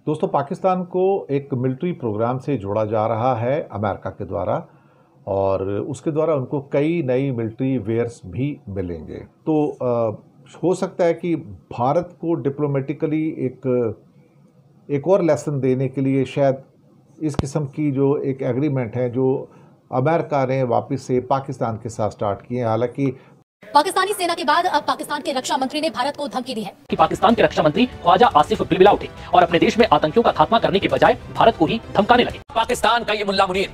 दोस्तों, पाकिस्तान को एक मिलिट्री प्रोग्राम से जोड़ा जा रहा है अमेरिका के द्वारा और उसके द्वारा उनको कई नई मिलिट्री वेयर्स भी मिलेंगे। तो हो सकता है कि भारत को डिप्लोमेटिकली एक और लेसन देने के लिए शायद इस किस्म की जो एक एग्रीमेंट है जो अमेरिका ने वापस से पाकिस्तान के साथ स्टार्ट किए हैं। हालांकि पाकिस्तानी सेना के बाद अब पाकिस्तान के रक्षा मंत्री ने भारत को धमकी दी है कि पाकिस्तान के रक्षा मंत्री ख्वाजा आसिफ बिलबिला उठे और अपने देश में आतंकियों का खात्मा करने के बजाय भारत को ही धमकाने लगे। पाकिस्तान का ये मुल्ला मुनीर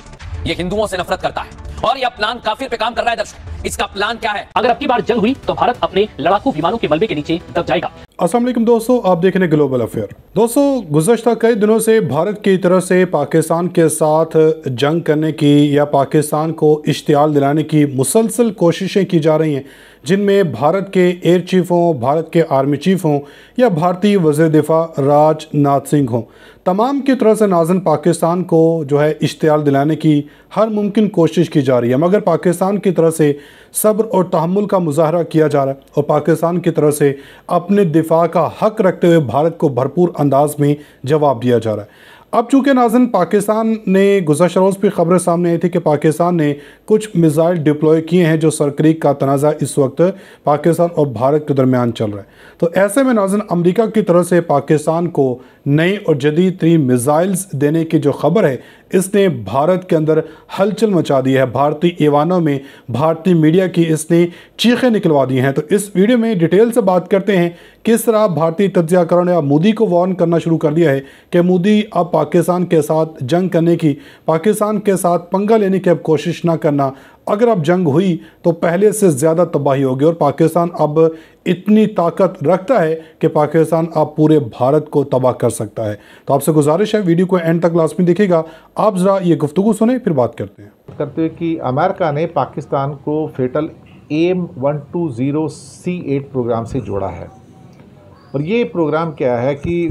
ये हिंदुओं से नफरत करता है और ये प्लान काफिर पे काम कर रहा है। दर्शकों, इसका प्लान क्या है? अगर अब की बार जंग हुई तो भारत अपने लड़ाकू विमानों के मलबे के नीचे दब जाएगा। अस्सलाम वालेकुम दोस्तों, आप देख रहे हैं ग्लोबल अफेयर। दोस्तों, गुज़श्ता कई दिनों से भारत की तरफ से पाकिस्तान के साथ जंग करने की या पाकिस्तान को इश्तियाल दिलाने की मुसलसल कोशिशें की जा रही हैं, जिनमें भारत के एयर चीफ हों, भारत के आर्मी चीफ हों या भारतीय वज़ीर दिफा राजनाथ सिंह हों, तमाम की तरफ से नाज़न पाकिस्तान को जो है इश्तियाल दिलाने की हर मुमकिन कोशिश की जा रही है, मगर पाकिस्तान की तरफ से सब्र और तहम्मुल का मुजाहरा किया जा रहा है और पाकिस्तान की तरफ से अपने दिफा का हक रखते हुए भारत को भरपूर अंदाज में जवाब दिया जा रहा है। अब चूँकि नाज़न पाकिस्तान ने गुज़श्ता रोज़ भी खबरें सामने आई थी कि पाकिस्तान ने कुछ मिसाइल डिप्लॉय किए हैं, जो सरक्रीक का तनाज़ा इस वक्त पाकिस्तान और भारत के दरमियान चल रहा है। तो ऐसे में नाज़न अमेरिका की तरफ से पाकिस्तान को नई और जदीद तरीन मिसाइल्स देने की जो खबर है, इसने भारत के अंदर हलचल मचा दी है। भारतीय ऐवानों में भारतीय मीडिया की इसने चीखें निकलवा दी हैं। तो इस वीडियो में डिटेल से बात करते हैं किस तरह भारतीय तज्ज़ियाकारों ने अब मोदी को वार्न करना शुरू कर दिया है कि मोदी अब पाकिस्तान के साथ जंग करने की, पाकिस्तान के साथ पंगा लेने की अब कोशिश ना करना। अगर अब जंग हुई तो पहले से ज़्यादा तबाही होगी और पाकिस्तान अब इतनी ताकत रखता है कि पाकिस्तान अब पूरे भारत को तबाह कर सकता है। तो आपसे गुजारिश है, वीडियो को एंड तक लाजमी देखिएगा। आप ज़रा ये गुफ्तगू सुने, फिर बात करते हैं। कि अमेरिका ने पाकिस्तान को फेटल AIM-120C8 प्रोग्राम से जोड़ा है और ये प्रोग्राम क्या है कि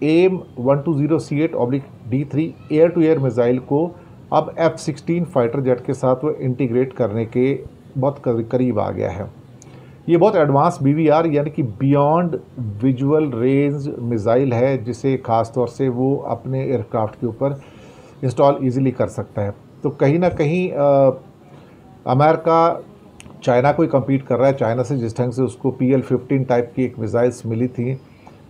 AIM-120C8/D3 air to air missile को अब F-16 फाइटर जेट के साथ वो इंटीग्रेट करने के बहुत करीब आ गया है। ये बहुत एडवांस BVR यानी कि बियॉन्ड विजुअल रेंज मिसाइल है, जिसे ख़ास तौर से वो अपने एयरक्राफ्ट के ऊपर इंस्टॉल इजीली कर सकता है। तो कहीं ना कहीं अमेरिका चाइना को ही कम्पीट कर रहा है। चाइना से जिस ढंग से उसको PL-15 टाइप की एक मिसाइल्स मिली थी,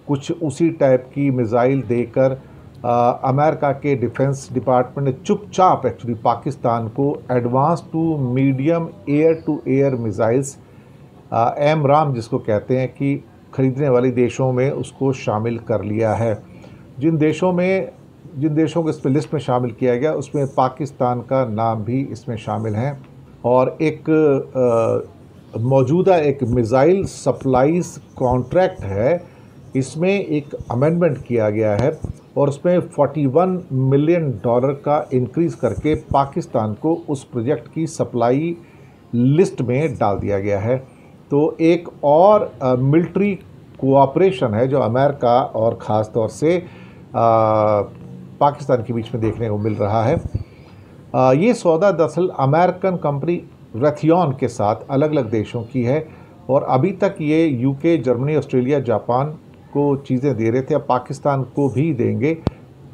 कुछ उसी टाइप की मिसाइल देकर अमेरिका के डिफेंस डिपार्टमेंट ने चुपचाप एक्चुअली पाकिस्तान को advance to medium air to air missiles AMRAAM जिसको कहते हैं कि ख़रीदने वाले देशों में उसको शामिल कर लिया है। जिन देशों को इस लिस्ट में शामिल किया गया उसमें पाकिस्तान का नाम भी इसमें शामिल है और एक मौजूदा एक मिसाइल सप्लाईज कॉन्ट्रैक्ट है, इसमें एक अमेंडमेंट किया गया है और उसमें $41 मिलियन का इंक्रीज़ करके पाकिस्तान को उस प्रोजेक्ट की सप्लाई लिस्ट में डाल दिया गया है। तो एक और मिलिट्री कोऑपरेशन है जो अमेरिका और ख़ास तौर से पाकिस्तान के बीच में देखने को मिल रहा है। ये सौदा दरअसल अमेरिकन कंपनी रथियन के साथ अलग अलग देशों की है और अभी तक ये UK, जर्मनी, ऑस्ट्रेलिया, जापान को चीज़ें दे रहे थे, अब पाकिस्तान को भी देंगे।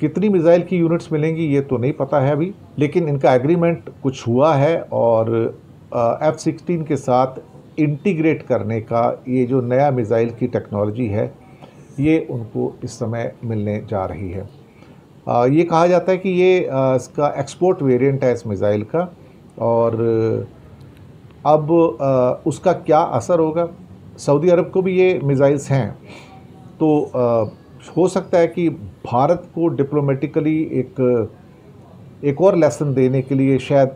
कितनी मिसाइल की यूनिट्स मिलेंगी ये तो नहीं पता है अभी, लेकिन इनका एग्रीमेंट कुछ हुआ है और F-16 के साथ इंटीग्रेट करने का ये जो नया मिसाइल की टेक्नोलॉजी है ये उनको इस समय मिलने जा रही है। ये कहा जाता है कि ये इसका एक्सपोर्ट वेरिएंट है इस मिसाइल का और अब उसका क्या असर होगा। सऊदी अरब को भी ये मिसाइल्स हैं, तो हो सकता है कि भारत को डिप्लोमेटिकली एक और लेसन देने के लिए शायद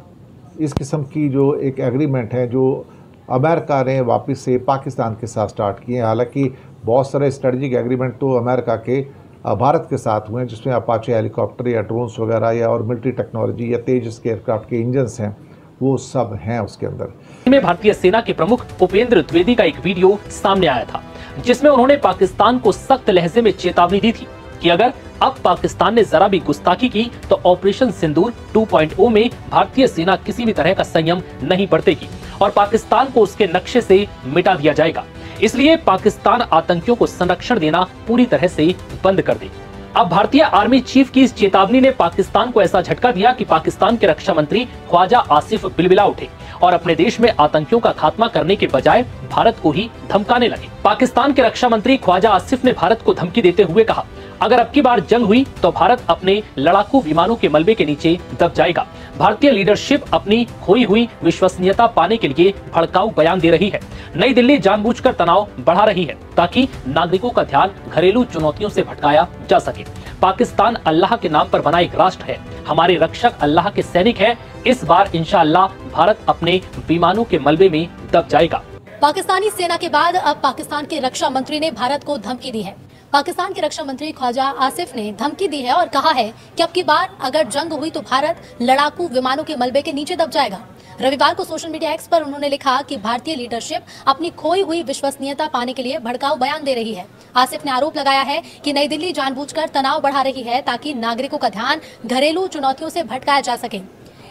इस किस्म की जो एक एग्रीमेंट है जो अमेरिका ने वापस से पाकिस्तान के साथ स्टार्ट किए हैं। हालांकि बहुत सारे स्ट्रेटजिक एग्रीमेंट तो अमेरिका के भारत के साथ हुए हैं, जिसमें अपाचे हेलीकॉप्टर या ड्रोन्स वगैरह या और मिलिट्री टेक्नोलॉजी या तेजस के एयरक्राफ्ट के इंजन्स हैं, वो सब हैं उसके अंदर। में भारतीय सेना के प्रमुख उपेंद्र द्विवेदी का एक वीडियो सामने आया था, जिसमें उन्होंने पाकिस्तान को सख्त लहजे में चेतावनी दी थी कि अगर अब पाकिस्तान ने जरा भी गुस्ताखी की तो ऑपरेशन सिंदूर 2.0 में भारतीय सेना किसी भी तरह का संयम नहीं बरतेगी और पाकिस्तान को उसके नक्शे से मिटा दिया जाएगा। इसलिए पाकिस्तान आतंकियों को संरक्षण देना पूरी तरह से बंद कर दे। अब भारतीय आर्मी चीफ की इस चेतावनी ने पाकिस्तान को ऐसा झटका दिया कि पाकिस्तान के रक्षा मंत्री ख्वाजा आसिफ बिलबिला उठे और अपने देश में आतंकियों का खात्मा करने के बजाय भारत को ही धमकाने लगे। पाकिस्तान के रक्षा मंत्री ख्वाजा आसिफ ने भारत को धमकी देते हुए कहा, अगर अब की बार जंग हुई तो भारत अपने लड़ाकू विमानों के मलबे के नीचे दब जाएगा। भारतीय लीडरशिप अपनी खोई हुई विश्वसनीयता पाने के लिए भड़काऊ बयान दे रही है। नई दिल्ली जानबूझकर तनाव बढ़ा रही है ताकि नागरिकों का ध्यान घरेलू चुनौतियों से भटकाया जा सके। पाकिस्तान अल्लाह के नाम पर बना एक राष्ट्र है, हमारे रक्षक अल्लाह के सैनिक है। इस बार इंशाअल्लाह भारत अपने विमानों के मलबे में दब जाएगा। पाकिस्तानी सेना के बाद अब पाकिस्तान के रक्षा मंत्री ने भारत को धमकी दी है। पाकिस्तान के रक्षा मंत्री ख्वाजा आसिफ ने धमकी दी है और कहा है कि अब की बार अगर जंग हुई तो भारत लड़ाकू विमानों के मलबे के नीचे दब जाएगा। रविवार को सोशल मीडिया एक्स पर उन्होंने लिखा कि भारतीय लीडरशिप अपनी खोई हुई विश्वसनीयता पाने के लिए भड़काऊ बयान दे रही है। आसिफ ने आरोप लगाया है कि नई दिल्ली जानबूझकर तनाव बढ़ा रही है ताकि नागरिकों का ध्यान घरेलू चुनौतियों से भटकाया जा सके।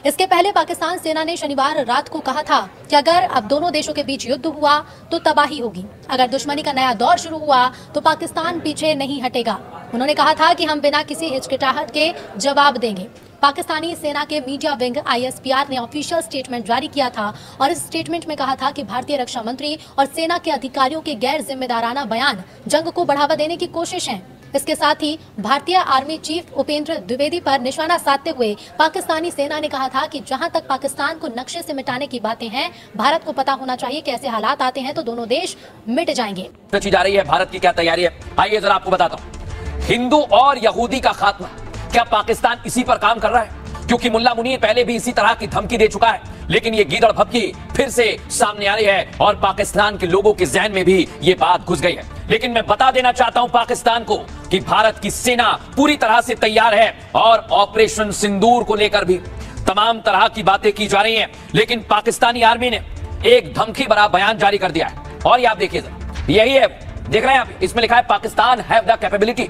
इसके पहले पाकिस्तान सेना ने शनिवार रात को कहा था कि अगर अब दोनों देशों के बीच युद्ध हुआ तो तबाही होगी। अगर दुश्मनी का नया दौर शुरू हुआ तो पाकिस्तान पीछे नहीं हटेगा। उन्होंने कहा था कि हम बिना किसी हिचकिचाहट के जवाब देंगे। पाकिस्तानी सेना के मीडिया विंग ISPR ने ऑफिशियल स्टेटमेंट जारी किया था और इस स्टेटमेंट में कहा था कि भारतीय रक्षा मंत्री और सेना के अधिकारियों के गैर जिम्मेदाराना बयान जंग को बढ़ावा देने की कोशिश है। इसके साथ ही भारतीय आर्मी चीफ उपेंद्र द्विवेदी पर निशाना साधते हुए पाकिस्तानी सेना ने कहा था कि जहां तक पाकिस्तान को नक्शे से मिटाने की बातें हैं, भारत को पता होना चाहिए कि ऐसे हालात आते हैं तो दोनों देश मिट जाएंगे। रची जा रही है, भारत की क्या तैयारी है, आइए जरा आपको बताता हूँ। हिंदू और यहूदी का खात्मा, क्या पाकिस्तान इसी पर काम कर रहा है? क्योंकि मुल्ला मुनीर पहले भी इसी तरह की धमकी दे चुका है, लेकिन ये गीदड़ भभकी फिर से सामने आ रही है और पाकिस्तान के लोगों के जहन में भी ये बात घुस गई है। लेकिन मैं बता देना चाहता हूं पाकिस्तान को कि भारत की सेना पूरी तरह से तैयार है और ऑपरेशन सिंदूर को लेकर भी तमाम तरह की बातें की जा रही हैं। लेकिन पाकिस्तानी आर्मी ने एक धमकी भरा बयान जारी कर दिया है और ये आप देखिए, यही है, देख रहे हैं आप, इसमें लिखा है Pakistan have the capability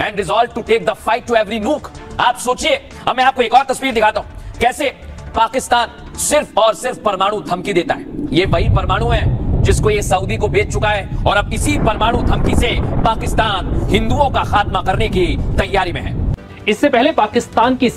and resolve to take the fight to every nook. आप सोचिए, अब मैं आपको एक और तस्वीर दिखाता हूं कैसे पाकिस्तान सिर्फ और सिर्फ परमाणु धमकी देता है। ये वही परमाणु है जिसको ये सऊदी को बेच चुका है और अब इसी परमाणु धमकी से पाकिस्तान हिंदुओं का खात्मा करने की तैयारी में है। इससे पहले पाकिस्तान की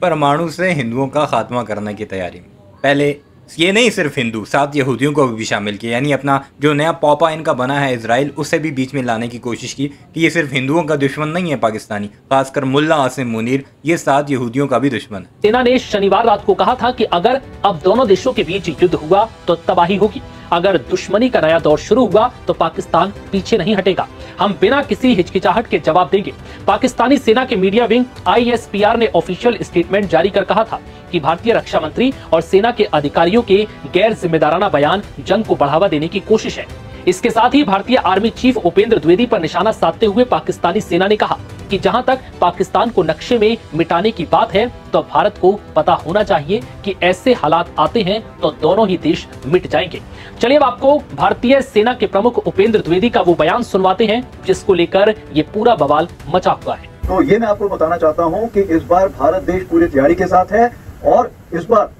परमाणु से हिंदुओं का खात्मा करने की तैयारी में, पहले ये नहीं सिर्फ हिंदू, साथ यहूदियों को भी शामिल किया, यानी अपना जो नया पॉपा इनका बना है इजराइल, उसे भी बीच में लाने की कोशिश की कि ये सिर्फ हिंदुओं का दुश्मन नहीं है पाकिस्तानी, खासकर मुल्ला आसिम मुनीर, ये साथ यहूदियों का भी दुश्मन है। सेना ने शनिवार रात को कहा था कि अगर अब दोनों देशों के बीच युद्ध हुआ तो तबाही होगी। अगर दुश्मनी का नया दौर शुरू हुआ तो पाकिस्तान पीछे नहीं हटेगा। हम बिना किसी हिचकिचाहट के जवाब देंगे। पाकिस्तानी सेना के मीडिया विंग ISPR ने ऑफिशियल स्टेटमेंट जारी कर कहा था कि भारतीय रक्षा मंत्री और सेना के अधिकारियों के गैर जिम्मेदाराना बयान जंग को बढ़ावा देने की कोशिश है। इसके साथ ही भारतीय आर्मी चीफ उपेंद्र द्विवेदी पर निशाना साधते हुए पाकिस्तानी सेना ने कहा कि जहां तक पाकिस्तान को नक्शे में मिटाने की बात है तो भारत को पता होना चाहिए कि ऐसे हालात आते हैं तो दोनों ही देश मिट जाएंगे। चलिए अब आपको भारतीय सेना के प्रमुख उपेंद्र द्विवेदी का वो बयान सुनवाते हैं जिसको लेकर ये पूरा बवाल मचा हुआ है। तो ये मैं आपको बताना चाहता हूं कि इस बार भारत देश पूरी तैयारी के साथ है और इस बार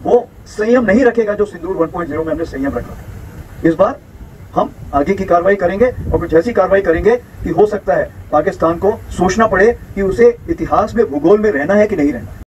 वो संयम नहीं रखेगा जो सिंदूर 1.0 में हमने संयम रखा था। इस बार हम आगे की कार्रवाई करेंगे और कुछ ऐसी कार्रवाई करेंगे कि हो सकता है पाकिस्तान को सोचना पड़े कि उसे इतिहास में, भूगोल में रहना है कि नहीं रहना।